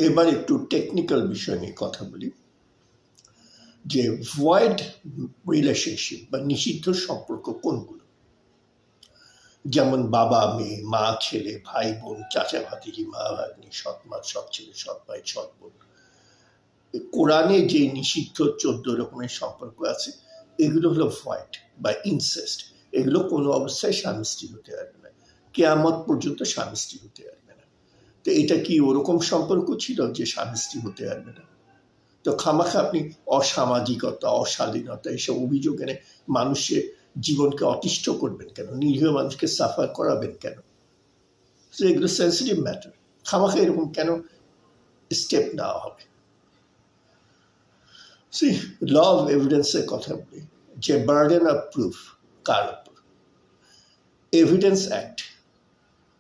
এবার একটু টেকনিক্যাল বিষয় নিয়ে কথা বলি, যে ভয়েড রিলেশনশিপ বা নিষিদ্ধ সম্পর্ক কোনগুলো, যেমন বাবা মেয়ে, মা ছেলে, ভাই বোন, চাচা ভাতিজি, মা ভাগ্নি, সৎ মা, সৎ ছেলে, সৎ ভাই, সৎ বোন। কোরআনে যে নিষিদ্ধ 14 রকমের সম্পর্ক আছে এগুলো হলো ভয়েড বা ইনসেস্ট। এগুলো কোনো অবস্থায় স্বামী স্ত্রী হতে পারবে না, কিয়ামত পর্যন্ত স্বামী স্ত্রী হতে পারবে না। তো এটা কি ওরকম সম্পর্ক ছিল যে স্বামী স্ত্রী হতে পারবে না? তো খামাখা আপনি অসামাজিকতা, অশালীনতা এসব অভিযোগ এনে মানুষের জীবনকে অতিষ্ঠ করবেন কেন? নিরীহ মানুষকে সাফার করাবেন কেন? তো এগুলো সেন্সিটিভ ম্যাটার। খামাখা এরকম কেন স্টেপ নেওয়া হবে? ল অফ এভিডেন্সের কথা বলি, যে বার্ডেন অফ প্রুফ কার উপর? এভিডেন্স অ্যাক্ট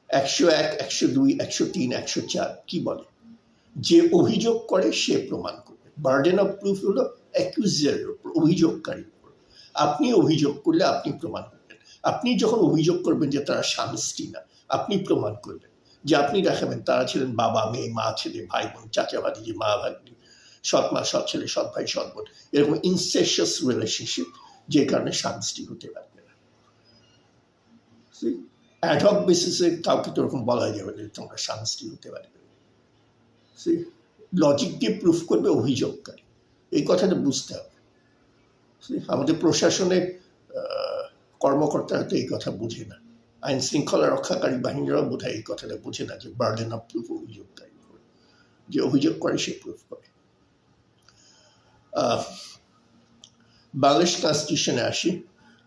101, 102, 103, 104 কি বলে? যে অভিযোগ করে সে প্রমাণ করবে। বার্ডেন অফ প্রুফ হলো অ্যাকিউজারের উপর, অভিযোগকারীর উপর। আপনি অভিযোগ করলে আপনি প্রমাণ করবেন। আপনি যখন অভিযোগ করবেন যে তারা স্বামী স্ত্রী না, আপনি প্রমাণ করবেন যে আপনি দেখাবেন তারা ছিলেন বাবা মেয়ে, মা ছেলে, ভাই বোন, চাচা ভাতিজি, মা ভাগ্নি, সৎ মা, সৎ ছেলে, সৎ ভাই, সৎ বোন, এরকম ইনসেশিয়াস রিলেশনশিপ যে কারণে স্বামী স্ত্রী হতে পারবে না। অ্যাডহক বেসিসে কাউকে তো ওরকম বলা যাবে যে তোমরা স্বামী স্ত্রী হতে পারবে না। লজিক দিয়ে প্রুফ করবে অভিযোগকারী, এই কথাটা বুঝতে হবে। আমাদের প্রশাসনের কর্মকর্তারা তো এই কথা বুঝে না, আইন শৃঙ্খলা রক্ষাকারী বাহিনীরাও বোধহয় এই কথাটা বুঝে না যে বার্ডেন অফ প্রুফ অভিযোগকারী, যে অভিযোগ করে সে প্রুফ করে। বাংলাদেশ কনস্টিটিউশনে আসি,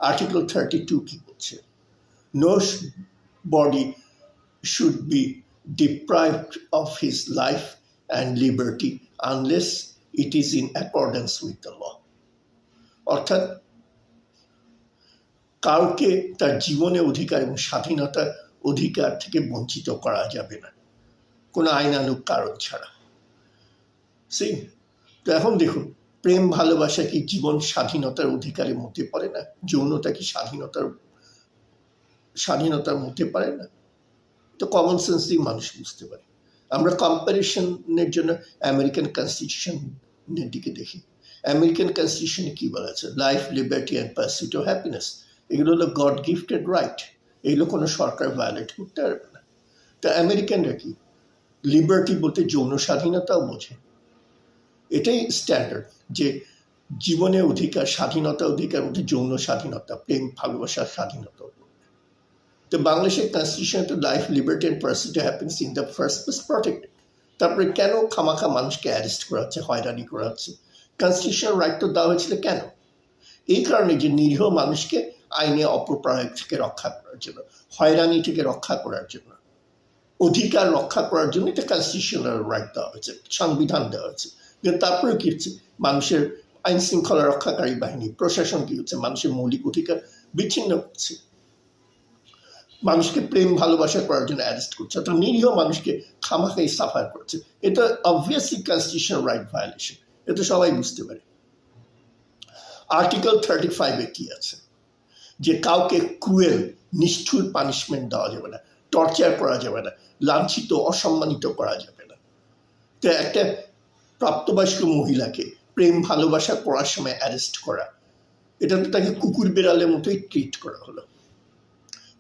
আর্টিকেল 32 কি বলছে? Nobody should be deprived of his life and liberty unless it is in accordance with the law. অর্থাৎ কাউকে তার জীবনে অধিকার এবং স্বাধীনতার অধিকার থেকে বঞ্চিত করা যাবে না কোনো আইনানুগ কারণ ছাড়া। তো এখন দেখুন, প্রেম ভালোবাসা কি জীবন স্বাধীনতার অধিকারের মধ্যে পড়ে না? যৌনতা কি স্বাধীনতার মধ্যে পড়ে না? তো কমন সেন্স দিয়ে মানুষ বুঝতে পারে। আমরা কম্পারিশনের জন্য আমেরিকান কনস্টিটিউশনের দিকে দেখি। আমেরিকান কনস্টিটিউশনে কি বলা আছে? Life, liberty and pursuit of happiness. এগুলো হলো গড গিফটেড রাইট, এগুলো কোনো সরকার ভায়োলেট করতে পারবে না। তো আমেরিকানরা কি লিবার্টি বলতে যৌন স্বাধীনতাও বোঝে। এটাই স্ট্যান্ডার্ড, যে জীবনে অধিকার, স্বাধীনতা অধিকার মধ্যে যৌন স্বাধীনতা, প্রেম ভালোবাসার স্বাধীনতা। তো বাংলাদেশের কনস্টিটিউশনে তো life, liberty and pursuit of happiness in the first place protected. তারপরে কেন খামাখা মানুষকে অ্যারেস্ট করা হচ্ছে, হয়রানি করা হচ্ছে? কনস্টিটিউশনাল রাইট তো দেওয়া হয়েছিল কেন? এই কারণে যে নিরীহ মানুষকে আইনে অপপ্রয়োগ থেকে রক্ষা করার জন্য, হয়রানি থেকে রক্ষা করার জন্য, অধিকার রক্ষা করার জন্য এটা কনস্টিটিউশনাল রাইট দেওয়া হয়েছে, সংবিধান দেওয়া হয়েছে। কিন্তু তারপরে কি হচ্ছে? মানুষের আইন শৃঙ্খলা রক্ষাকারী বাহিনী, প্রশাসন কি হচ্ছে? মানুষের মৌলিক অধিকার বিচ্ছিন্ন করছে, মানুষকে প্রেম ভালোবাসা করার জন্য অ্যারেস্ট করছে, অর্থাৎ নিরীহ মানুষকে খামাখাই সাফার করছে। এটা অবভিয়াসলি কনস্টিটিউশনাল রাইট ভায়োলেশন, এটা সবাই বুঝতে পারে। আর্টিকেল 35-এ কি আছে? যে কাউকে ক্রুয়েল, নিষ্ঠুর পানিশমেন্ট দেওয়া যাবে না, টর্চার করা যাবে না, লাঞ্ছিত, অসম্মানিত করা যাবে না। তো একটা প্রাপ্তবয়স্ক মহিলাকে প্রেম ভালোবাসা করার সময় অ্যারেস্ট করা, এটা তো তাকে কুকুর বেড়ালের মতোই ট্রিট করা হলো।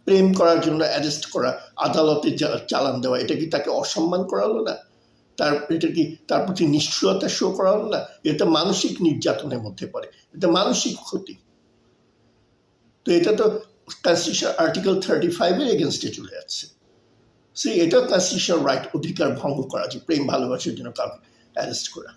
প্রেম করার জন্য অ্যারেস্ট করা, আদালতে চালান দেওয়া, এটা কি তাকে অসম্মান করা হলো না? এটা কি তার প্রতি নিষ্ঠুরতা শো করা হলো না? এটা মানসিক নির্যাতনের মধ্যে পড়ে, এটা মানসিক ক্ষতি। তো এটা তো কনস্টিটিউশন আর্টিকেল 35-এর এগেনস্টে চলে যাচ্ছে। এটা কনস্টিটিউশনাল রাইট, অধিকার ভঙ্গ করা, যে প্রেম ভালোবাসার জন্য কাউকে অ্যারেস্ট করা।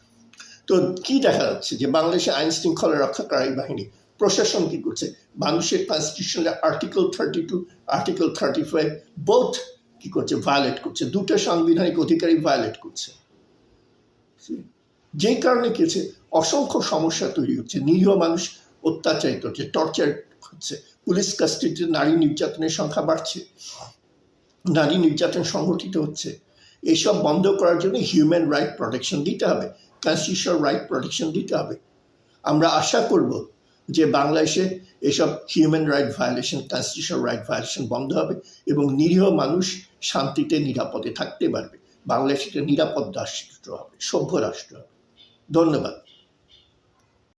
তো কি দেখা যাচ্ছে? যে বাংলাদেশের আইন শৃঙ্খলা রক্ষাকারী বাহিনী, প্রশাসন কি করছে? মানুষের কনস্টিটিউশনের আর্টিকেল 32, আর্টিকেল 35 বোথ কি করছে? ভায়োলেট করছে, দুটো সাংবিধানিক অধিকারই ভায়োলেট করছে। যে কারণে কি হচ্ছে? অসংখ্য সমস্যা তৈরি হচ্ছে, নিরীহ মানুষ অত্যাচারিত হচ্ছে, টর্চার হচ্ছে, পুলিশ কাস্টাডিতে নারী নির্যাতনের সংখ্যা বাড়ছে, নারী নির্যাতন সংগঠিত হচ্ছে। এইসব বন্ধ করার জন্য হিউম্যান রাইট প্রোটেকশন দিতে হবে, কনস্টিটিউশনাল রাইট প্রোটেকশন দিতে হবে। আমরা আশা করব যে বাংলাদেশে এসব human right violation, constitutional right violation বন্ধ হবে এবং নিরীহ মানুষ শান্তিতে নিরাপদে থাকতে পারবে। বাংলাদেশ একটা নিরাপদ রাষ্ট্র হবে, সভ্য রাষ্ট্র হবে। ধন্যবাদ।